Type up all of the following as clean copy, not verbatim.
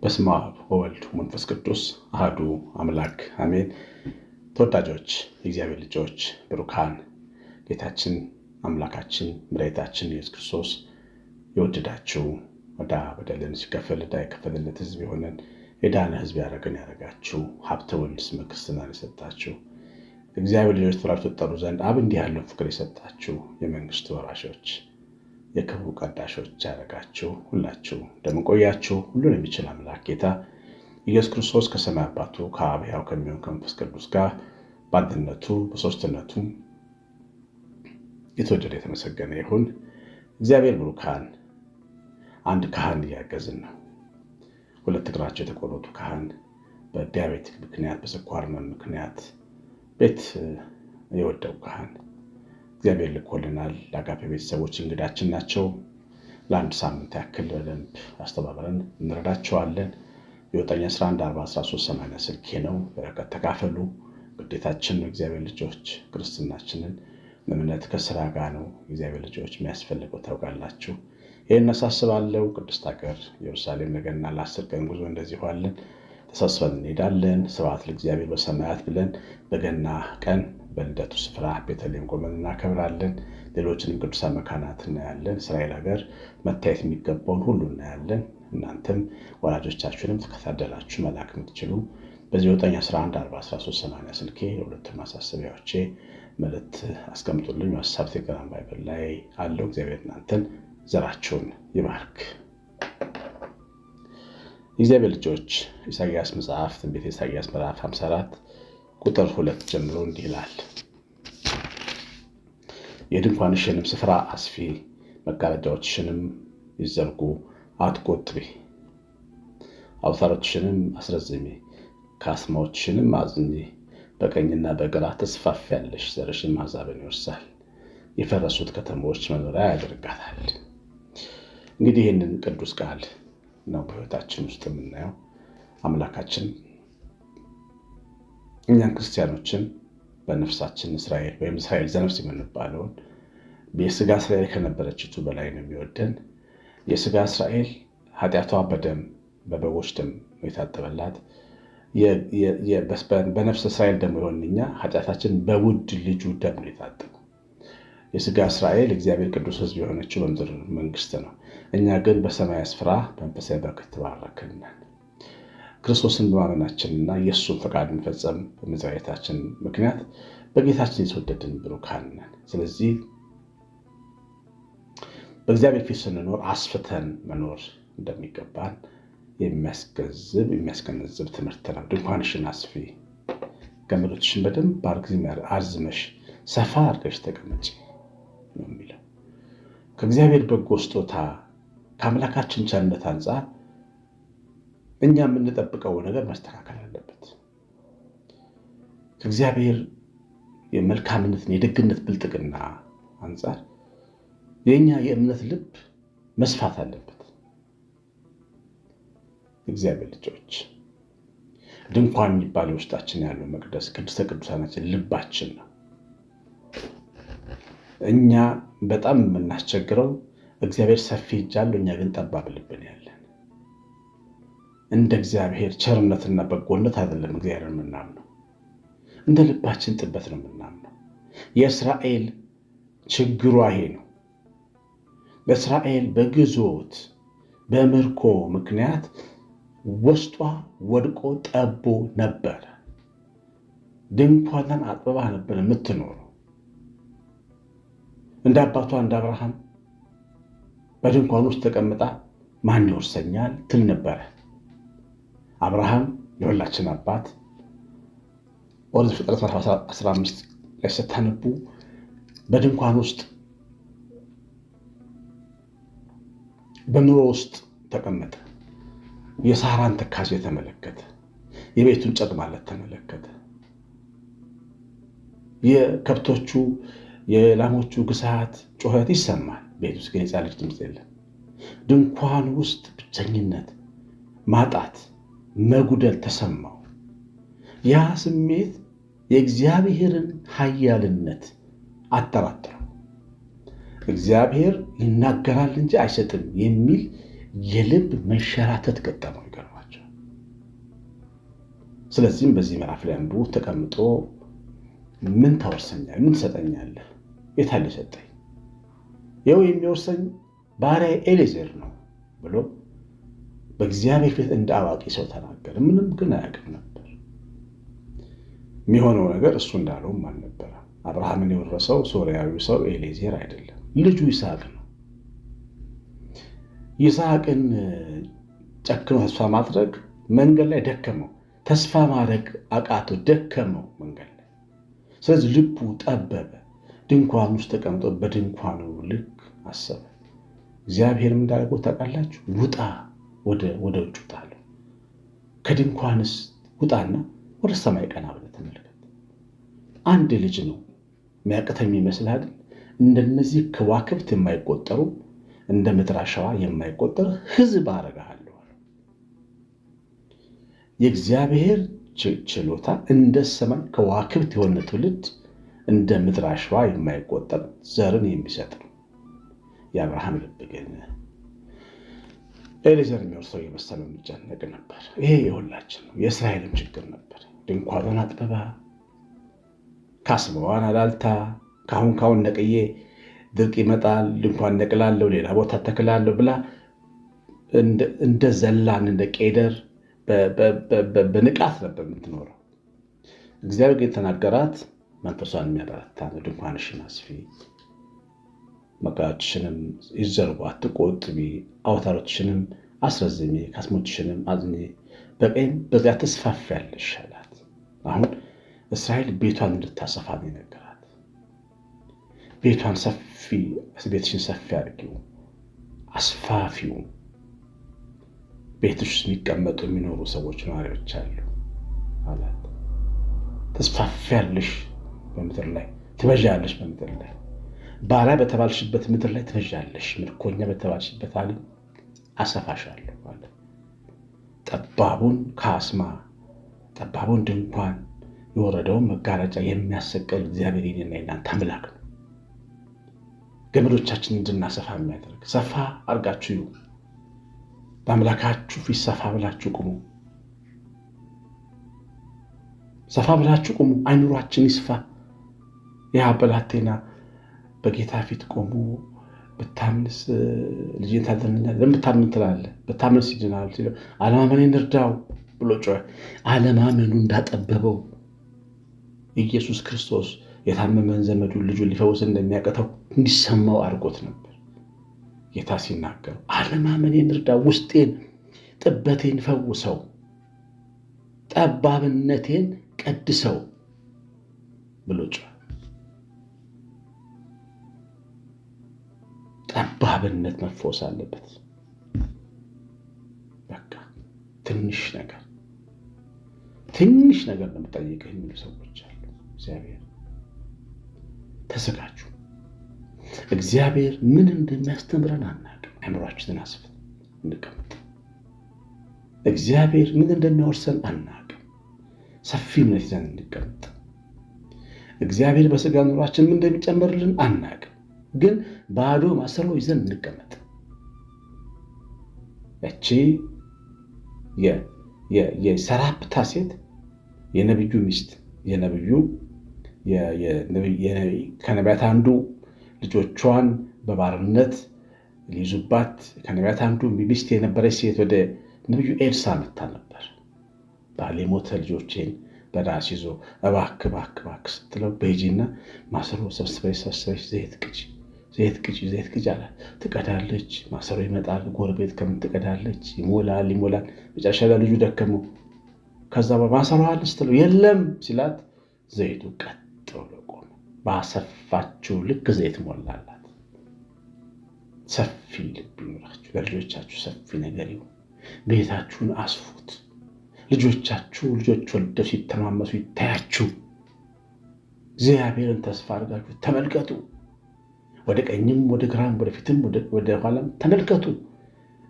በስመ አብ ወወልድ ወመንፈስ ቅዱስ አሐዱ አምላክ አሜን። ተወዳጆች የእግዚአብሔር ልጆች ብሩካን ጌታችን አምላካችን መድኃኒታችን ኢየሱስ ክርስቶስ የወደዳችሁ ዕዳ በደልን ሲከፍል ዕዳ የከፈለለት ሕዝብ የሆነን የዳነ ሕዝብ ያደረጋችሁ ሀብተ ወልድ ስመ ክርስትናን የሰጣችሁ እግዚአብሔር ልጆች ተብላችሁ ትጠሩ ዘንድ አብ እንዲህ ያለው ፍቅር የሰጣችሁ የመንግስቱ ወራሾች የክብሩ ቀዳሾች ያደረጋችሁ ሁላችሁ እንደምን ቆያችሁ? ሁሉን የሚችል አምላክ ጌታ ኢየሱስ ክርስቶስ ከሰማይ አባቱ ከአብ ሕያው ከሚሆን ከመንፈስ ቅዱስ ጋር በአንድነቱ በሦስትነቱ የተወደደ የተመሰገነ ይሁን። እግዚአብሔር ብሩካን አንድ ካህን እያገዝን ነው። ሁለት እግራቸው የተቆረጡ ካህን በዲያቤቲክ ምክንያት በስኳር ህመም ምክንያት ቤት የወደቁ ካህን እግዚአብሔር ልኮልናል። ለአጋፔ ቤተሰቦች እንግዳችን ናቸው። ለአንድ ሳምንት ያክል በደንብ አስተባብረን እንረዳቸዋለን። የ9114138 ስልኬ ነው። በረከት ተካፈሉ። ግዴታችን ነው። እግዚአብሔር ልጆች ክርስትናችንን እምነት ከስራ ጋር ነው። እግዚአብሔር ልጆች የሚያስፈልገው ታውቃላችሁ። ይህን አሳስባለሁ። ቅድስት ሀገር ኢየሩሳሌም ነገና ለ10 ቀን ጉዞ እንደዚህ ዋለን ተሳስበን እንሄዳለን። ስብሐት ለእግዚአብሔር በሰማያት ብለን በገና ቀን በልደቱ ስፍራ ቤተልሔም ቆመን እናከብራለን። ሌሎችንም ቅዱሳን መካናት እናያለን። እስራኤል ሀገር መታየት የሚገባውን ሁሉ እናያለን። እናንተም ወላጆቻችሁንም ተከታተላችሁ መላክ የምትችሉ በዚህ 9114138 ስልኬ ለሁለቱ ማሳሰቢያዎቼ መልእክት አስቀምጡልኝ። ዋትስአፕ፣ ቴሌግራም፣ ባይብል ላይ አለው። እግዚአብሔር እናንተን ዘራችሁን ይባርክ። የእግዚአብሔር ልጆች ኢሳይያስ መጽሐፍ ትንቢተ ኢሳይያስ ምዕራፍ 54 ቁጥር 2 ጀምሮ እንዲህ ይላል። የድንኳንሽንም ስፍራ አስፊ፣ መጋረጃዎችሽንም ይዘርጉ፣ አትቆጥቢ፣ አውታሮችሽንም አስረዝሚ፣ ካስማዎችሽንም አጽኚ። በቀኝና በግራ ትስፋፊያለሽ፣ ዘርሽም አሕዛብን ይወርሳል፣ የፈረሱት ከተሞች መኖሪያ ያደርጋታል። እንግዲህ ይህንን ቅዱስ ቃል ነው በሕይወታችን ውስጥ የምናየው። አምላካችን እኛን ክርስቲያኖችን በነፍሳችን እስራኤል ወይም እስራኤል ዘነፍስ የምንባለውን የስጋ እስራኤል ከነበረችቱ በላይ ነው የሚወደን። የስጋ እስራኤል ኃጢአቷ በደም በበጎች ደም የታጠበላት፣ በነፍስ እስራኤል ደግሞ የሆን እኛ ኃጢአታችን በውድ ልጁ ደም ነው የታጠበው። የስጋ እስራኤል እግዚአብሔር ቅዱስ ሕዝብ የሆነችው በምድር መንግስት ነው። እኛ ግን በሰማይ ስፍራ በመንፈሳዊ በረከት ተባረክን። ክርስቶስን በማመናችንና የእሱን ፈቃድ እንፈጸም በመዘጋጀታችን ምክንያት በጌታችን የተወደድን ብሩካን ነን። ስለዚህ በእግዚአብሔር ፊት ስንኖር አስፍተን መኖር እንደሚገባን የሚያስገነዝብ ትምህርት ነው። ድንኳንሽን አስፊ፣ ገመዶችሽን በደንብ አርዝመሽ ሰፋ አድርገሽ ተቀመጪ ነው የሚለው። ከእግዚአብሔር በጎ ስጦታ ከአምላካችን ቸርነት አንጻር እኛ የምንጠብቀው ነገር መስተካከል አለበት። ከእግዚአብሔር የመልካምነትን የደግነት ብልጥግና አንጻር የእኛ የእምነት ልብ መስፋት አለበት። እግዚአብሔር ልጆች ድንኳን የሚባለው ውስጣችን ያለው መቅደስ ቅድስተ ቅዱሳናችን ልባችን ነው። እኛ በጣም የምናስቸግረው እግዚአብሔር ሰፊ እጅ አለው፣ እኛ ግን ጠባብ ልብን ያለን። እንደ እግዚአብሔር ቸርነትና በጎነት አይደለም እግዚአብሔር የምናምነው፣ እንደ ልባችን ጥበት ነው የምናምነው። የእስራኤል ችግሯ ይሄ ነው። በእስራኤል በግዞት በምርኮ ምክንያት ውስጧ ወድቆ ጠቦ ነበር። ድንኳኗን አጥብባ ነበር የምትኖረው። እንደ አባቷ እንደ አብርሃም በድንኳን ውስጥ ተቀምጣ ማን ይወርሰኛል ትል ነበረ። አብርሃም የሁላችን አባት ኦሪት ዘፍጥረት 15 ላይ ስታነቡ በድንኳን ውስጥ በኑሮ ውስጥ ተቀመጠ። የሳራን ትካዜ ተመለከተ። የቤቱን ጨጥ ማለት ተመለከተ። የከብቶቹ የላሞቹ ግሳት ጩኸት ይሰማል። ቤት ውስጥ ግን የሕፃን ልጅ ድምፅ የለም። ድንኳን ውስጥ ብቸኝነት፣ ማጣት፣ መጉደል ተሰማው። ያ ስሜት የእግዚአብሔርን ኃያልነት አጠራጠረው። እግዚአብሔር ይናገራል እንጂ አይሰጥም የሚል የልብ መንሸራተት ገጠመው። ይገርማቸዋል። ስለዚህም በዚህ ምዕራፍ ላይ አንዱ ተቀምጦ ምን ታወርሰኛለህ? ምን ትሰጠኛለህ? የታለ ሰጠኝ? ይኸው የሚወርሰኝ ባሪያዬ ኤሊኤዘር ነው ብሎ በእግዚአብሔር ፊት እንደ አዋቂ ሰው ተናገረ። ምንም ግን አያውቅም ነበር። የሚሆነው ነገር እሱ እንዳለውም አልነበረም። አብርሃምን የወረሰው ሶርያዊ ሰው ኤሊኤዘር አይደለም፣ ልጁ ይስሐቅ ነው። ይስሐቅን ጨክኖ ተስፋ ማድረግ መንገድ ላይ ደከመው። ተስፋ ማድረግ አቃቶ ደከመው መንገድ ላይ። ስለዚህ ልቡ ጠበበ። ድንኳን ውስጥ ተቀምጦ በድንኳኑ ልክ አሰበ። እግዚአብሔርም እንዳደረገው ታውቃላችሁ? ውጣ፣ ወደ ውጭ ውጣ አለው። ከድንኳንስ ውጣና ወደ ሰማይ ቀና ብለህ ተመልከት። አንድ ልጅ ነው የሚያቅተኝ ይመስልህ አይደል? እንደነዚህ ከዋክብት የማይቆጠሩ እንደ ምድር አሸዋ የማይቆጠር ሕዝብ አደርግሃለሁ። የእግዚአብሔር ችሎታ እንደ ሰማይ ከዋክብት የሆነ ትውልድ እንደ ምድር አሸዋ የማይቆጠር ዘርን የሚሰጥ ነው። የአብርሃም ልብ ግን ኤሊኤዘር የሚወርሰው የመሰለው የሚጨነቅ ነበር። ይሄ የሁላችን ነው፣ የእስራኤልም ችግር ነበር። ድንኳኗን አጥብባ ካስማዋን አላልታ ካሁን ነቅዬ ድርቅ ይመጣል ድንኳን ነቅላለሁ ሌላ ቦታ ተክላለሁ ብላ እንደ ዘላን እንደ ቄደር በንቃት ነበር የምትኖረው። እግዚአብሔር የተናገራት መንፈሷን የሚያበረታ ነው። ድንኳንሽን አስፊ፣ መጋዎችሽንም ይዘርጉ፣ አትቆጥቢ፣ አውታሮችሽንም አስረዝሚ፣ ካስሞችሽንም አዝኚ፣ በቀኝ በዚያ ትስፋፊያለሽ አላት። አሁን እስራኤል ቤቷን እንድታሰፋ ነው የነገራት። ቤቷን ሰፊ፣ ቤትሽን ሰፊ አድርጊው፣ አስፋፊው። ቤትሽ የሚቀመጡ የሚኖሩ ሰዎች ነዋሪዎች አሉ አላት። ተስፋፊያለሽ፣ በምድር ላይ ትበዣለሽ፣ በምድር ላይ ባሪያ በተባልሽበት ምድር ላይ ትበዣለሽ፣ ምርኮኛ በተባልሽበት ዓለም አሰፋሻለሁ አለ። ጠባቡን ካስማ፣ ጠባቡን ድንኳን፣ የወረደውን መጋረጃ የሚያሰቅል እግዚአብሔር የእኔና የእናንተ አምላክ ነው። ገመዶቻችን እንድናሰፋ የሚያደርግ ሰፋ አድርጋችሁ ይሁ በአምላካችሁ ፊት ሰፋ ብላችሁ ቁሙ። ሰፋ ብላችሁ ቁሙ። አይኑሯችን ይስፋ። ያ ብላቴና በጌታ ፊት ቆሙ። ብታምንስ ልጅን ታድነኛለህ? ለምን ብታምን ትላለህ? ብታምንስ ይድናል ሲለው አለማመኔን እርዳው ብሎ ጮኸ። አለማመኑ እንዳጠበበው ኢየሱስ ክርስቶስ የታመመን ዘመዱን ልጁን ሊፈውስ እንደሚያቀተው እንዲሰማው አድርጎት ነበር። ጌታ ሲናገር አለማመኔን እርዳው፣ ውስጤን ጥበቴን ፈውሰው፣ ጠባብነቴን ቀድሰው ብሎ ጮኸ። ጠባብነት መፈወስ አለበት። በቃ ትንሽ ነገር ነው የምጠይቀህ የሚሉ ሰዎች አሉ። እግዚአብሔር ተዘጋጁ። እግዚአብሔር ምን እንደሚያስተምረን አናውቅም። አእምሯችንን አስፍተን እንቀመጥ። እግዚአብሔር ምን እንደሚያወርሰን አናውቅም። ሰፊ እምነት ይዘን እንቀመጥ። እግዚአብሔር በስጋ ኑሯችን ምን እንደሚጨምርልን አናውቅም፣ ግን ባዶ ማሰሮ ይዘን እንቀመጥ። እቺ የሰራፕታ ሴት የነብዩ ሚስት ከነቢያት አንዱ ልጆቿን በባርነት ሊይዙባት ከነቢያት አንዱ ሚስት የነበረች ሴት ወደ ነብዩ ኤልሳ መታ ነበር። ባሌ ሞተ፣ ልጆቼን በራስ ይዞ እባክህ ስትለው በሂጂና ማሰሮ ሰብስበሽ ዘይት ቅጂ አላት። ትቀዳለች፣ ማሰሮ ይመጣል። ጎረቤት ከምን ትቀዳለች፣ ይሞላል። መጨረሻ ላይ ልጁ ደከመው። ከዛ በማሰሮ አለ ስትለው የለም ሲላት ዘይቱ ቀጥ ብሎ ቆመ። ባሰፋችሁ ልክ ዘይት ሞላላት። ሰፊ ልብ ይኑራችሁ። ለልጆቻችሁ ሰፊ ነገር ይሁን። ቤታችሁን አስፉት። ልጆች ወልደው ሲተማመሱ ይታያችሁ። እግዚአብሔርን ተስፋ አድርጋችሁ ተመልከቱ። ወደ ቀኝም ወደ ግራም ወደ ፊትም ወደ ኋላም ተመልከቱ።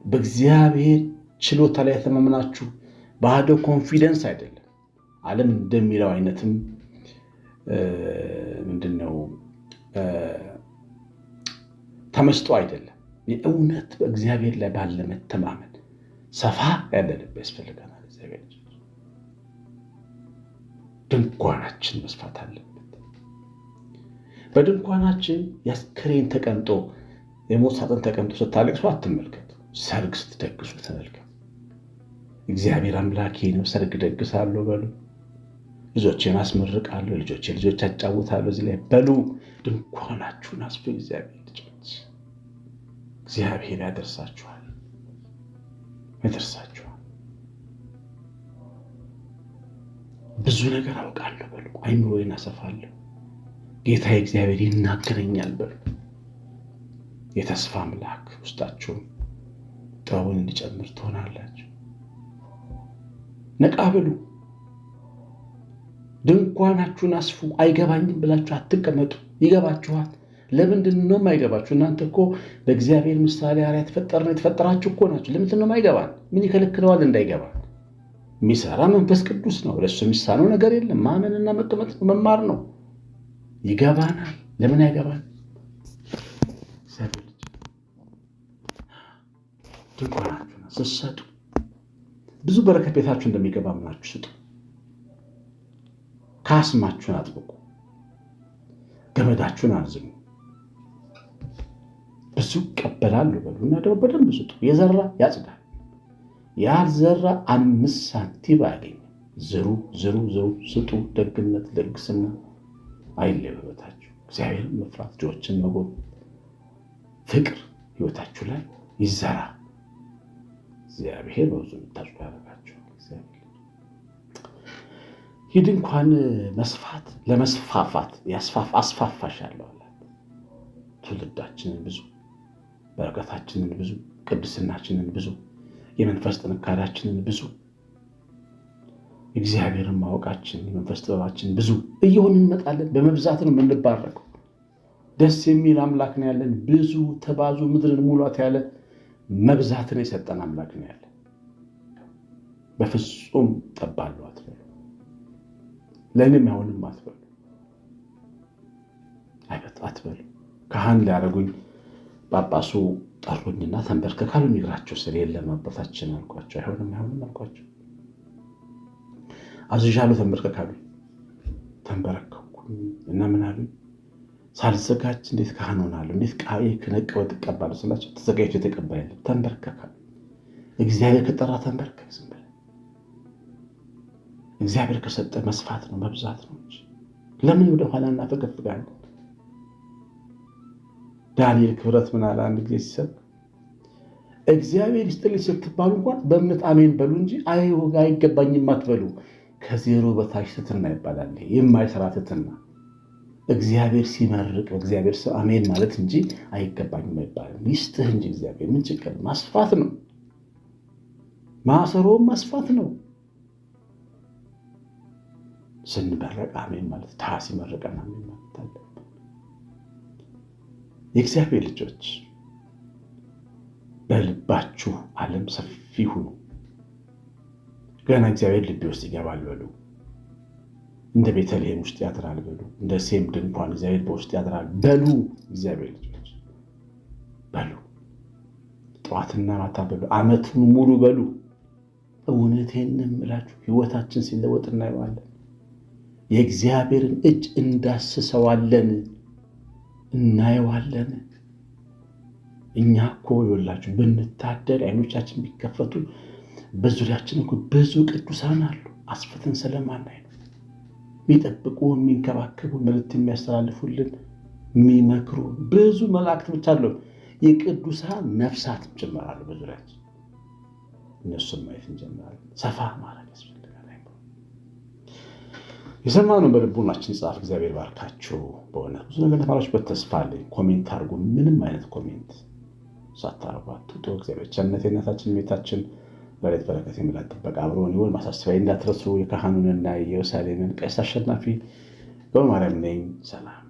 በእግዚአብሔር ችሎታ ላይ የተማመናችሁ ባዶ ኮንፊደንስ አይደለም። ዓለም እንደሚለው አይነትም ምንድነው ተመስጦ አይደለም። የእውነት በእግዚአብሔር ላይ ባለ መተማመን ሰፋ ያለ ልብ ያስፈልገናል። እግዚአብሔር ድንኳናችን መስፋት አለበት። በድንኳናችን የአስከሬን ተቀምጦ የሞት ሳጥን ተቀምጦ ስታለቅሱ አትመልከቱ። ሰርግ ስትደግሱ ተመልከቱ። እግዚአብሔር አምላኬ ነው፣ ሰርግ ደግሳለሁ በሉ። ልጆቼን አስመርቃለሁ፣ ልጆች አጫውታለሁ እዚህ ላይ በሉ። ድንኳናችሁን አስፉ። እግዚአብሔር ልጆች፣ እግዚአብሔር ያደርሳችኋል። ብዙ ነገር አውቃለሁ በሉ። አይምሮዬን አሰፋለሁ። ጌታ እግዚአብሔር ይናገረኛል በሉ። የተስፋ አምላክ ውስጣችሁን ጥበቡን እንዲጨምር ትሆናላችሁ። ነቃ በሉ። ድንኳናችሁን አስፉ። አይገባኝም ብላችሁ አትቀመጡ። ይገባችኋል። ለምንድን ነው የማይገባችሁ? እናንተ እኮ በእግዚአብሔር ምሳሌ አርአያ የተፈጠራችሁ እኮ ናችሁ። ለምንድን ነው የማይገባን? ምን ይከለክለዋል እንዳይገባን? የሚሰራ መንፈስ ቅዱስ ነው። ለእሱ የሚሳነው ነገር የለም። ማመንና መቀመጥ መማር ነው። ይገባናል። ለምን አይገባን? ድንኳናችሁን ስትሰጡ ብዙ በረከት ቤታችሁ እንደሚገባ ምናችሁ ስጡ። ካስማችሁን አጥብቁ። ገመዳችሁን አርዝሙ። ብዙ ይቀበላሉ በሉና ደግሞ በደንብ ስጡ። የዘራ ያጭዳል፣ ያልዘራ 5 ሳንቲም አያገኝም። ዝሩ፣ ስጡ። ደግነት፣ ልግስና አይለይ በሕይወታችሁ። እግዚአብሔርን መፍራት፣ ልጆችን መጎብኘት፣ ፍቅር ሕይወታችሁ ላይ ይዘራ። እግዚአብሔር በብዙ የምታጭዱ ያደርጋችሁ። ይህ ድንኳን መስፋት ለመስፋፋት አስፋፋሻለሁ አላት። ትውልዳችንን ብዙ፣ በረከታችንን ብዙ፣ ቅድስናችንን ብዙ፣ የመንፈስ ጥንካሬያችንን ብዙ፣ እግዚአብሔርን ማወቃችን የመንፈስ ጥበባችን ብዙ እየሆን እንመጣለን። በመብዛት ነው የምንባረከው። ደስ የሚል አምላክ ነው ያለን። ብዙ ተባዙ ምድርን ሙሏት ያለ መብዛትን የሰጠን አምላክ ነው ያለን። በፍጹም ጠባሉ አትበሉ። ለእኔም አይሆንም አትበሉ። አትበሉ። ካህን ሊያደርጉኝ ጳጳሱ ጠሩኝና ተንበርከካሉ። እግራቸው ስር የለም አባታችን አልኳቸው። አይሆንም አልኳቸው። አዝዣለሁ ተንበርከካሉ። ተንበረከኩ እና ምን አሉኝ? ሳልዘጋጅ እንዴት ካህን ሆናለሁ? እንዴት ክነቀወጥ እቀባለሁ ስላቸው ተዘጋጅቶ የተቀባ የለም። ተንበርከካሉ። እግዚአብሔር ከጠራ ተንበርከክ። ዝም ብለህ እግዚአብሔር ከሰጠ መስፋት ነው መብዛት ነው እንጂ ለምን ወደኋላ እናፈገፍጋለን? ዳንኤል ክብረት ምን አለ አንድ ጊዜ ሲሰብክ፣ እግዚአብሔር ይስጥልኝ ስትባሉ እንኳን በእምነት አሜን በሉ እንጂ አይገባኝም አትበሉ። ከዜሮ በታች ትትና ይባላል። የማይሰራ ትትና። እግዚአብሔር ሲመርቅ እግዚአብሔር ሰው አሜን ማለት እንጂ አይገባኝም አይባልም። ይስጥህ እንጂ እግዚአብሔር ምን ችግር? ማስፋት ነው። ማሰሮም ማስፋት ነው። ስንመረቅ አሜን ማለት ታ ሲመረቀን አሜን ማለት አለ። የእግዚአብሔር ልጆች በልባችሁ ዓለም ሰፊ ሁኑ። ገና እግዚአብሔር ልቤ ውስጥ ይገባል በሉ። እንደ ቤተልሔም ውስጥ ያድራል በሉ። እንደ ሴም ድንኳን እግዚአብሔር በውስጥ ያድራል በሉ። እግዚአብሔር ልጆች በሉ። ጠዋትና ማታ በሉ። ዓመቱን ሙሉ በሉ። እውነቴን እምላችሁ ሕይወታችን ሲለወጥ እናየዋለን። የእግዚአብሔርን እጅ እንዳስሰዋለን፣ እናየዋለን። እኛ እኮ ይኸውላችሁ ብንታደል አይኖቻችን ቢከፈቱ በዙሪያችን እኮ ብዙ ቅዱሳን አሉ። አስፈተን ስለማናይ ነው። የሚጠብቁ፣ የሚንከባከቡ፣ መልእክት የሚያስተላልፉልን፣ የሚመክሩ ብዙ መላእክት ብቻ አሉ። የቅዱሳን ነፍሳት ጭምራሉ በዙሪያችን። እነሱን ማየት እንጀምራለን። ሰፋ ማድረግ ያስፈልጋል። የሰማነውን በልቡናችን ጻፍ። እግዚአብሔር ባርካችሁ። በእውነት ብዙ ነገር ተማራችሁበት ተስፋ አለኝ። ኮሜንት አድርጉ። ምንም አይነት ኮሜንት ሳታርጉ አትውጡ። እግዚአብሔር ቸርነት የእናታችን ቤታችን በሌት በረከት የምላት ጥበቃ አብሮን ይሁን። ማሳሰቢያ እንዳትረሱ። የካህኑንና የኢየሩሳሌምን ቀሲስ አሸናፊ ገብረማርያም ነኝ። ሰላም